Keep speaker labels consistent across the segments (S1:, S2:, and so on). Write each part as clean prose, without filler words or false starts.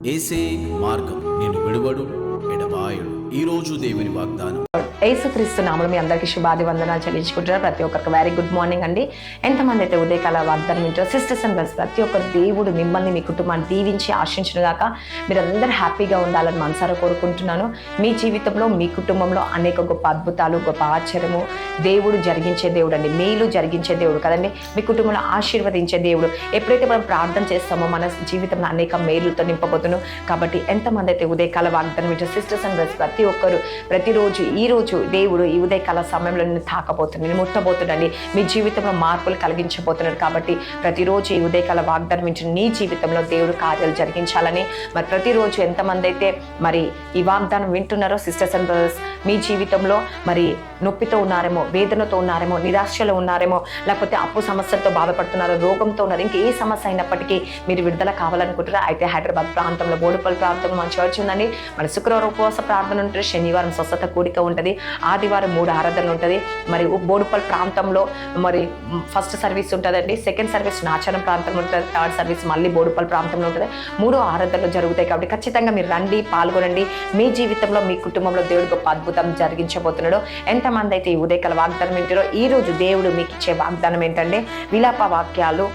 S1: ఏసే మార్గం నేను విడువడు ఎడబాయడు. ఈరోజు దేవుని వాగ్దానం.
S2: యేసుక్రీస్తు నామములో మీ అందరికీ శుభాది వందనాలు చెల్లించుకుంటున్నారు. ప్రతి ఒక్కరికి వెరీ గుడ్ మార్నింగ్ అండి. ఎంతమంది అయితే ఉదయకాల వాగ్దానం వింటారో సిస్టర్స్ అండ్ బ్రదర్స్, ప్రతి ఒక్కరు దేవుడు మిమ్మల్ని మీ కుటుంబాన్ని దీవించి ఆశించిన దాకా మీరందరూ హ్యాపీగా ఉండాలని మనసారా కోరుకుంటున్నాను. మీ జీవితంలో మీ కుటుంబంలో అనేక గొప్ప అద్భుతాలు, గొప్ప ఆశ్చర్యము దేవుడు జరిగించే దేవుడు అండి. మేలు జరిగించే దేవుడు కదండి. మీ కుటుంబంలో ఆశీర్వదించే దేవుడు. ఎప్పుడైతే మనం ప్రార్థన చేస్తామో మన జీవితంలో అనేక మేలుతో నింపబోతున్నాం. కాబట్టి ఎంతమంది అయితే ఉదయకాల వాగ్దానం వింటారో సిస్టర్స్ అండ్ బ్రదర్స్, ప్రతి ఒక్కరు ప్రతిరోజు ఈరోజు దేవుడు ఈ ఉదయకాల సమయంలో నేను తాకబోతున్నాను, నేను ముట్టబోతున్నాను, మీ జీవితంలో మార్పులు కలిగించబోతున్నాడు. కాబట్టి ప్రతిరోజు ఈ ఉదయకాల వాగ్దానం వింటున్న నీ జీవితంలో దేవుడు కార్యాలు జరిగించాలని, మరి ప్రతిరోజు ఎంతమంది అయితే మరి ఈ వాగ్దానం వింటున్నారో సిస్టర్స్ అండ్ బ్రదర్స్, మీ జీవితంలో మరి నొప్పితో ఉన్నారేమో, వేదనతో ఉన్నారేమో, నిరాశలో ఉన్నారేమో, లేకపోతే అప్పు సమస్యలతో బాధపడుతున్నారో, రోగంతో ఉన్నారు, ఇంకా ఏ సమస్య అయినప్పటికీ మీరు విడుదల కావాలనుకుంటారా? అయితే హైదరాబాద్ ప్రాంతంలో బోడుపల్లి ప్రాంతంలో మన చర్చ్ ఉందండి. మన శుక్రవారం ఉపవాస ప్రార్థన ఉంటుంది, శనివారం స్వస్థత కూడిక ఉంటుంది, ఆదివారం 3 ఆరాధనలు ఉంటుంది. మరి బోడుపల్లి ప్రాంతంలో మరి ఫస్ట్ సర్వీస్ ఉంటుందండి, సెకండ్ సర్వీస్ నాచారం ప్రాంతంలో ఉంటుంది, థర్డ్ సర్వీస్ మళ్ళీ బోడుపల్లి ప్రాంతంలో ఉంటుంది. 3 ఆరాధనలు జరుగుతాయి. కాబట్టి ఖచ్చితంగా మీరు రండి, పాల్గొనండి. మీ జీవితంలో మీ కుటుంబంలో దేవుడు గొప్ప అద్భుతం జరిగించబోతున్నాడు. ఎంతమంది అయితే ఈ ఉదయకాల వాగ్దానం ఏంటారో, ఈ రోజు దేవుడు మీకు ఇచ్చే వాగ్దానం ఏంటంటే విలాప వాక్యాలు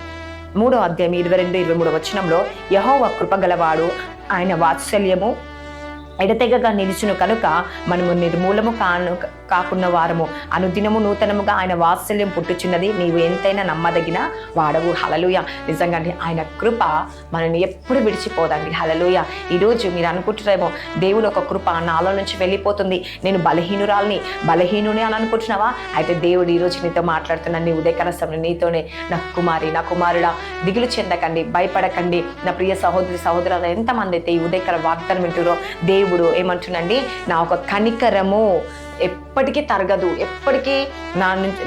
S2: 3వ అధ్యాయం 22-23 వచనంలో, యెహోవా కృపగలవాడు, ఆయన వాత్సల్యము ఎడతెగగా నిలుచును కనుక మనము నిర్మూలము కాకున్న వారము, అనుదినము నూతనముగా ఆయన వాత్సల్యం పుట్టుచున్నది, నీవు ఎంతైనా నమ్మదగిన వాడవు. హల్లెలూయ. నిజంగా ఆయన కృప మనల్ని ఎప్పుడు విడిచిపోదండి. హల్లెలూయ. ఈరోజు మీరు అనుకుంటున్నారేమో, దేవుడు ఒక కృప నాలో నుంచి వెళ్ళిపోతుంది, నేను బలహీనుని అని అనుకుంటున్నావా? అయితే దేవుడు ఈరోజు నీతో మాట్లాడుతున్నాను. నీ ఉదయకాల సమయంలో నీతోనే, నా కుమారి, నా కుమారుడా, దిగులు చెందకండి, భయపడకండి. నా ప్రియ సహోదరి సహోదరులు ఎంతమంది అయితే ఈ ఉదయకాల వాగ్దానం వింటున్నారో, దేవుడు ఏమంటున్నాండి, నా ఒక కనికరము ఎప్పటికీ తరగదు, ఎప్పటికీ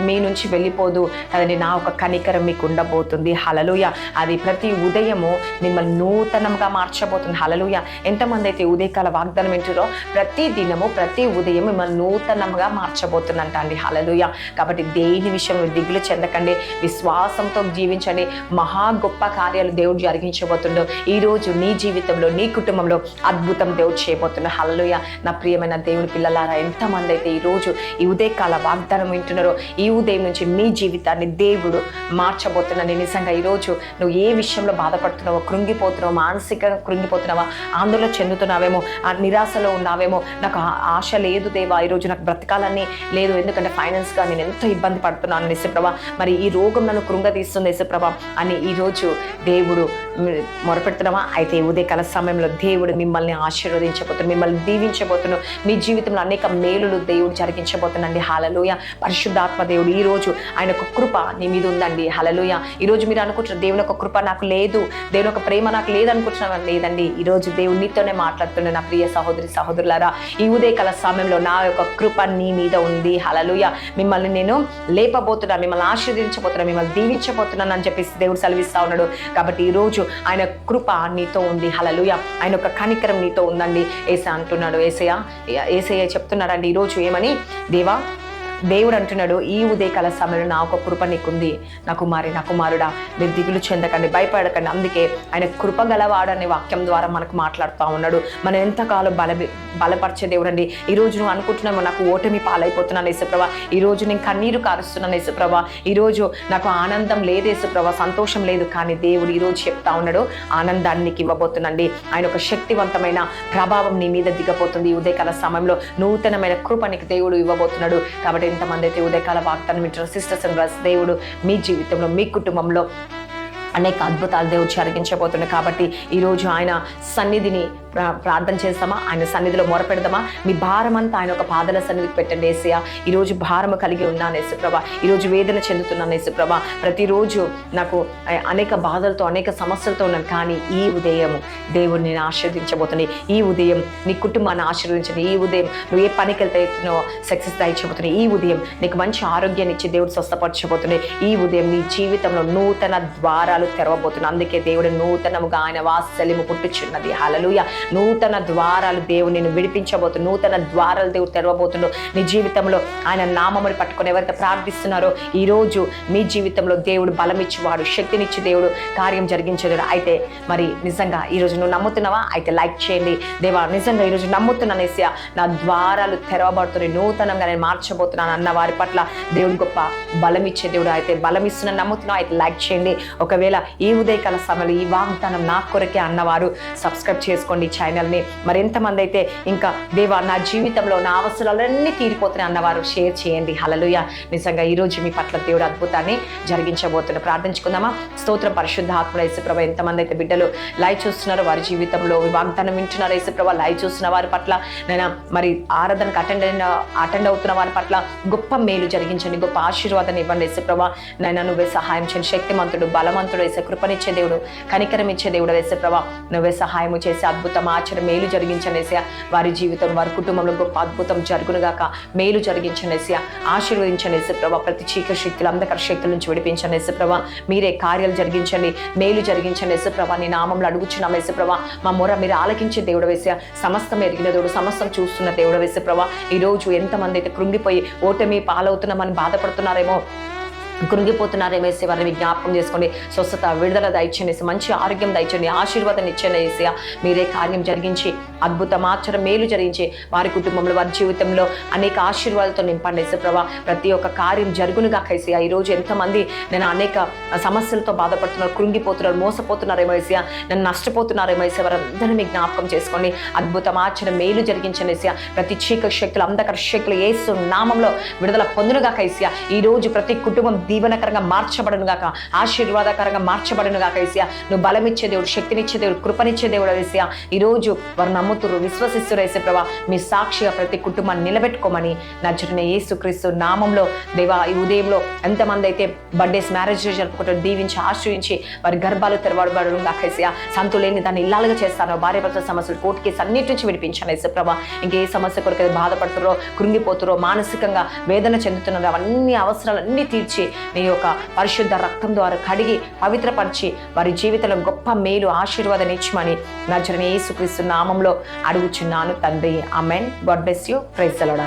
S2: మీ నుంచి వెళ్ళిపోదు కదండి. నా ఒక కనికరం మీకు ఉండబోతుంది. హల్లెలూయా. అది ప్రతి ఉదయము మిమ్మల్ని నూతనంగా మార్చబోతుంది. హల్లెలూయా. ఎంతమంది అయితే ఉదయకాల వాగ్దానం వింటున్నారో, ప్రతి దినము ప్రతి ఉదయం మిమ్మల్ని నూతనంగా మార్చబోతుందంట అండి. హల్లెలూయా. కాబట్టి దేని విషయంలో దిగులు చెందకండి, విశ్వాసంతో జీవించండి. మహా గొప్ప కార్యాలు దేవుడు జరిగించబోతుండో ఈరోజు నీ జీవితంలో, నీ కుటుంబంలో అద్భుతం దేవుడు చేయబోతున్నాడు. హల్లెలూయా. నా ప్రియమైన దేవుని పిల్లలారా, ఎంతమంది అయితే ఈరోజు ఈ ఉదయకాల వాగ్దానం వింటున్నారో, ఈ ఉదయం నుంచి మీ జీవితాన్ని దేవుడు మార్చబోతున్నాడు. నిజంగా ఈరోజు నువ్వు ఏ విషయంలో బాధపడుతున్నావో, కృంగిపోతున్నావో, మానసికంగా కృంగిపోతున్నావా, ఆందోళన చెందుతున్నావేమో, నిరాశలో ఉన్నావేమో, నాకు ఆశ లేదు దేవా, ఈరోజు నాకు బ్రతకాలని లేదు, ఎందుకంటే ఫైనాన్స్గా నేను ఎంతో ఇబ్బంది పడుతున్నాను యేసుప్రభా, మరి ఈ రోగం నన్ను కృంగదీస్తుంది యేసుప్రభా అని ఈరోజు దేవుడు మొరపెడుతున్నావా? అయితే ఈ ఉదయకాల సమయంలో దేవుడు మిమ్మల్ని ఆశీర్వదించబోతున్నాడు, మిమ్మల్ని దీవించబోతున్నాడు. మీ జీవితంలో అనేక మేలులు దేవుడు జరిగించబోతుందండి. హల్లెలూయ. పరిశుద్ధాత్మ దేవుడు ఈరోజు ఆయన ఒక కృప నీ మీద ఉందండి. హల్లెలూయ. ఈరోజు మీరు అనుకుంటున్నారు, దేవుని ఒక కృప నాకు లేదు, దేవుని ఒక ప్రేమ నాకు లేదనుకుంటున్నాను. లేదండి, ఈరోజు దేవుడు నీతోనే మాట్లాడుతున్నాడు. నా ప్రియ సహోదరి సహోదరులారా, ఈ ఉదయకాల సమయంలో నా యొక్క కృప నీ మీద ఉంది. హల్లెలూయ. మిమ్మల్ని నేను లేపబోతున్నా, మిమ్మల్ని ఆశీర్వదించబోతున్నా, మిమ్మల్ని దీవించబోతున్నాను అని చెప్పేసి దేవుడు సెలవిస్తా ఉన్నాడు. కాబట్టి ఈరోజు ఆయన కృప నీతో ఉంది. హల్లెలూయ. ఆయన ఒక కనికరం నీతో ఉందండి. యేసయ్య అంటున్నాడు, యేసయ్య చెప్తున్నాడండి ఈరోజు ఏమని, దేవా, దేవుడు అంటున్నాడు, ఈ ఉదయకాల సమయంలో నా ఒక కృప నీకుంది, నా కుమారి, నా కుమారుడా, మీరు దిగులు చెందకండి, భయపడకండి. అందుకే ఆయన కృప గలవాడు అనే వాక్యం ద్వారా మనకు మాట్లాడుతూ ఉన్నాడు. మనం ఎంతకాలం బలపరిచే దేవుడు అండి. ఈరోజు నువ్వు అనుకుంటున్నావు, నాకు ఓటమి పాలైపోతున్నాను యేసుప్రభా, ఈరోజు నేను కన్నీరు కారుస్తున్నాను యేసుప్రభా, ఈరోజు నాకు ఆనందం లేదు యేసుప్రభా, సంతోషం లేదు. కానీ దేవుడు ఈరోజు చెప్తా ఉన్నాడు, ఆనందాన్ని నీకు ఇవ్వబోతుందండి. ఆయన ఒక శక్తివంతమైన ప్రభావం నీ మీద దిగబోతుంది. ఈ ఉదయకాల సమయంలో నూతనమైన కృప నీకు దేవుడు ఇవ్వబోతున్నాడు. కాబట్టి ఎంతమంది అయితే ఉదయకాల వాగ్దానం వింటారో సిస్టర్స్ అండ్ బ్రదర్స్, దేవుడు మీ జీవితంలో, మీ కుటుంబంలో అనేక అద్భుతాలు దేవుడు జరిగించబోతున్నాడు. కాబట్టి ఈరోజు ఆయన సన్నిధిని ప్రార్థన చేస్తామా, ఆయన సన్నిధిలో మొరపెడదామా? మీ భారం అంతా ఆయన ఒక పాదల సన్నిధికి పెట్టండి. యేసయ్య, ఈరోజు భారము కలిగి ఉన్నాను యేసుప్రభా, ఈరోజు వేదన చెందుతున్నాను యేసుప్రభా, ప్రతిరోజు నాకు అనేక బాధలతో, అనేక సమస్యలతో ఉన్నాను. కానీ ఈ ఉదయం దేవుడు నేను ఆశీర్వదించబోతుంది. ఈ ఉదయం నీ కుటుంబాన్ని ఆశీర్వదించండి. ఈ ఉదయం నువ్వు ఏ పనికి వెళ్తున్నావో సక్సెస్ దయచేయబోతున్నాయి. ఈ ఉదయం నీకు మంచి ఆరోగ్యాన్ని ఇచ్చి దేవుడు స్వస్థపరచబోతున్నాయి. ఈ ఉదయం నీ జీవితంలో నూతన ద్వారాలు ద్వారాలు తెరవబోతున్నాను. అందుకే దేవుడు నూతనముగా ఆయన వాత్సల్యము పుట్టుచున్నది. హల్లెలూయా. నూతన ద్వారాలు దేవుడు నిన్ను విడిపించబోతున్నాడు. నూతన ద్వారాలు దేవుడు తెరవబోతున్నాడు నీ జీవితంలో. ఆయన నామముని పట్టుకొని ఎవరైతే ప్రార్థిస్తున్నారో ఈరోజు మీ జీవితంలో దేవుడు బలమిచ్చేవాడు, శక్తినిచ్చి దేవుడు కార్యం జరిగించేవాడు. అయితే మరి నిజంగా ఈరోజు నువ్వు నమ్ముతున్నావా? అయితే లైక్ చేయండి. దేవా నిజంగా ఈరోజు నమ్ముతున్నాను ఏసయ్యా, నా ద్వారాలు తెరవబడుతున్నాయి, నూతనంగా నేను మార్చబోతున్నాను అన్న వారి పట్ల దేవుడు గొప్ప బలం ఇచ్చే దేవుడు. అయితే బలం ఇస్తున్న నమ్ముతున్నావు అయితే లైక్ చేయండి. ఒకవేళ ఈ ఉదయకాల సమయంలో ఈ వాగ్దానం నా కొరకే అన్నవారు సబ్స్క్రైబ్ చేసుకోండి ఛానల్ని. మరి ఎంతమంది అయితే ఇంకా దేవా నా జీవితంలో నా అవసరాలన్నీ తీరిపోతున్నాయి అన్నవారు షేర్ చేయండి. హల్లెలూయా. నిజంగా ఈరోజు మీ పట్ల దేవుడు అద్భుతాన్ని జరిగించబోతున్నా. ప్రార్థించుకుందామా? స్తోత్రం పరిశుద్ధ ఆత్మ యేసుప్రభ. ఎంతమంది అయితే బిడ్డలు లైవ్ చూస్తున్నారో వారి జీవితంలో వాగ్దానం వింటున్నారు యేసుప్రభ. లైవ్ చూస్తున్న వారి పట్ల నేను మరి ఆరాధనకు అటెండ్ అవుతున్న వారి పట్ల గొప్ప మేలు జరిగించండి, గొప్ప ఆశీర్వాదాన్ని ఇవ్వండి యేసుప్రభ. నైనా నువ్వే సహాయం చేయండి. శక్తిమంతుడు, బలవంతుడు వేసే, కృపనిచ్చే దేవుడు, కనికరం ఇచ్చే దేవుడు యేసుప్రభ. నువ్వే సహాయం చేసి అద్భుతం ఆచరణ మేలు జరిగించండి యేసయ్య. వారి జీవితం వారి కుటుంబంలో గొప్ప అద్భుతం జరుగునుగాక. మేలు జరిగించండి యేసయ్య. ఆశీర్వదించండి యేసుప్రభ. ప్రతి చీకటి శక్తులు, అంధకార శక్తుల నుంచి విడిపించండి యేసుప్రభ. మీరే కార్యాలు జరిగించండి, మేలు జరిగించండి యేసుప్రభ. నీ నామంలో అడుగుచున్నాం యేసుప్రభ. మా మొర మీరు ఆలకించే దేవుడు యేసయ్య. సమస్తం ఎరిగిన దేవుడు, సమస్తం చూస్తున్న దేవుడు యేసుప్రభ. ఈరోజు ఎంతమంది అయితే కృంగిపోయి ఓటమి పాలవుతున్నామని బాధపడుతున్నారేమో, కృంగిపోతున్నారేమో వేసే వారిని జ్ఞాపకం చేసుకోండి. స్వస్థత, విడుదల దయచేయండి, మంచి ఆరోగ్యం దయచేయండి, ఆశీర్వాదం ఇచ్చండి యేసయ్య. మీరే కార్యం జరిగించి అద్భుతం ఆచరణ మేలు జరిగించి వారి కుటుంబంలో వారి జీవితంలో అనేక ఆశీర్వాదాలతో నింపండి యేసుప్రభ. ప్రతి ఒక్క కార్యం జరుగునుగా యేసయ్య. ఈరోజు ఎంతమంది నేను అనేక సమస్యలతో బాధపడుతున్నారు, కృంగిపోతున్నారు, మోసపోతున్నారేమో యేసయ్య, నన్ను నష్టపోతున్నారేమో యేసయ్య. వారందరినీ మీ జ్ఞాపకం చేసుకోండి. అద్భుతం ఆచరణ మేలు జరిగించండి యేసయ్య. ప్రతి చీకటి శక్తులు, అంధకార శక్తులు యేసు నామంలో విడుదల పొందునుగా యేసయ్య. ఈరోజు ప్రతి కుటుంబం దీవెనకరంగా మార్చబడును గాక, ఆశీర్వాదకరంగా మార్చబడును గాక యేసయ్య. నువ్వు బలమిచ్చే దేవుడు, శక్తినిచ్చే దేవుడు, కృపనిచ్చే దేవుడు యేసయ్య. ఈరోజు వారు నమ్ముతురు, విశ్వసిస్తురు యేసుప్రభ. మీ సాక్షిగా ప్రతి కుటుంబాన్ని నిలబెట్టుకోమని నజరుడైన యేసుక్రీస్తు నామంలో దేవా. ఈ ఉదయంలో ఎంతమంది అయితే బర్త్డేస్, మ్యారేజ్ జరుపుకుంటారు దీవించి ఆశ్రయించి వారి గర్భాలు తెరవబడును గాక యేసయ్య. సంతులేని దాన్ని ఇల్లాలుగా చేస్తాను. భార్య భర్తల సమస్యలు, కోర్టు కేసు అన్నిటి నుంచి విడిపించాను యేసుప్రభ. ఇంకే సమస్య కొరకు బాధపడుతురో, కృంగిపోతురో, మానసికంగా వేదన చెందుతున్నారో అవన్నీ అవసరాలన్నీ తీర్చి నీ యొక్క పరిశుద్ధ రక్తం ద్వారా కడిగి పవిత్రపరిచి వారి జీవితంలో గొప్ప మేలు ఆశీర్వాదాన్ని ఇచ్చమని నజరేయుడైన యేసుక్రీస్తు నామంలో అడుగుచున్నాను తండ్రి. Amen. God bless you. Praise the lord.